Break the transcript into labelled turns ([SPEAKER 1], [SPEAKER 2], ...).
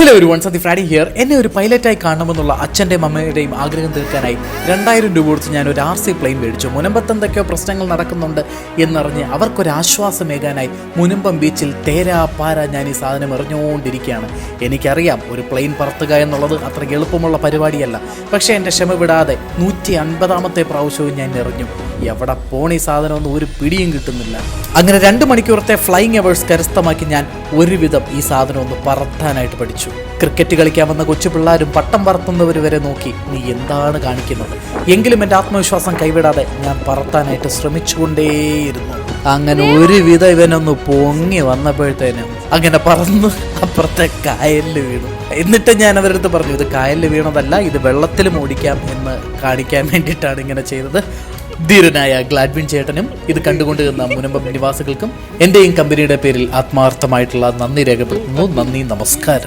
[SPEAKER 1] Hello everyone, Sathi ഫ്രാഡി here. എന്നെ ഒരു പൈലറ്റായി കാണണമെന്നുള്ള അച്ഛൻ്റെയും അമ്മയുടെയും ആഗ്രഹം തീർക്കാനായി 2000 രൂപ കൊടുത്ത് ഞാൻ ഒരു RC പ്ലെയിൻ മേടിച്ചു. മുനമ്പത്ത് എന്തൊക്കെയോ പ്രശ്നങ്ങൾ നടക്കുന്നുണ്ട് എന്നറിഞ്ഞ് അവർക്കൊരാശ്വാസമേകാനായി മുനമ്പം ബീച്ചിൽ തേരാ പാര ഞാൻ ഈ സാധനം എറിഞ്ഞുകൊണ്ടിരിക്കുകയാണ്. എനിക്കറിയാം ഒരു പ്ലെയിൻ പറത്തുക എന്നുള്ളത് അത്ര എളുപ്പമുള്ള പരിപാടിയല്ല. പക്ഷേ എൻ്റെ ക്ഷമ വിടാതെ 150ാമത്തെ പ്രാവശ്യവും ഞാൻ എറിഞ്ഞു. എവിടെ പോണി സാധനമൊന്നും ഒരു പിടിയും കിട്ടുന്നില്ല. അങ്ങനെ 2 മണിക്കൂറത്തെ ഫ്ലൈയിങ് അവേഴ്സ് കരസ്ഥമാക്കി ഞാൻ ഒരുവിധം ഈ സാധനം ഒന്ന് പറത്താനായിട്ട് പഠിച്ചു. ക്രിക്കറ്റ് കളിക്കാമെന്ന കൊച്ചു പിള്ളേരും പട്ടം പറത്തുന്നവർ വരെ നോക്കി നീ എന്താണ് കാണിക്കുന്നത്. എങ്കിലും എൻ്റെ ആത്മവിശ്വാസം കൈവിടാതെ ഞാൻ പറത്താനായിട്ട് ശ്രമിച്ചുകൊണ്ടേയിരുന്നു. അങ്ങനെ ഒരുവിധം ഇവനൊന്ന് പൊങ്ങി വന്നപ്പോഴത്തേനും അങ്ങനെ പറന്ന് അപ്പുറത്തെ കായലിൽ വീണു. എന്നിട്ട് ഞാൻ അവരുടെ അടുത്ത് പറഞ്ഞു, ഇത് കായലിൽ വീണതല്ല, ഇത് വെള്ളത്തിലും ഓടിക്കാം എന്ന് കാണിക്കാൻ വേണ്ടിയിട്ടാണ് ഇങ്ങനെ ചെയ്തത്. ധീരനായ ഗ്ലാഡ്വിൻ ചേട്ടനും ഇത് കണ്ടുകൊണ്ടിരുന്ന മുനമ്പം നിവാസികൾക്കും എൻ്റെയും കമ്പനിയുടെ പേരിൽ ആത്മാർത്ഥമായിട്ടുള്ള നന്ദി രേഖപ്പെടുത്തുന്നു. നന്ദി, നമസ്കാരം.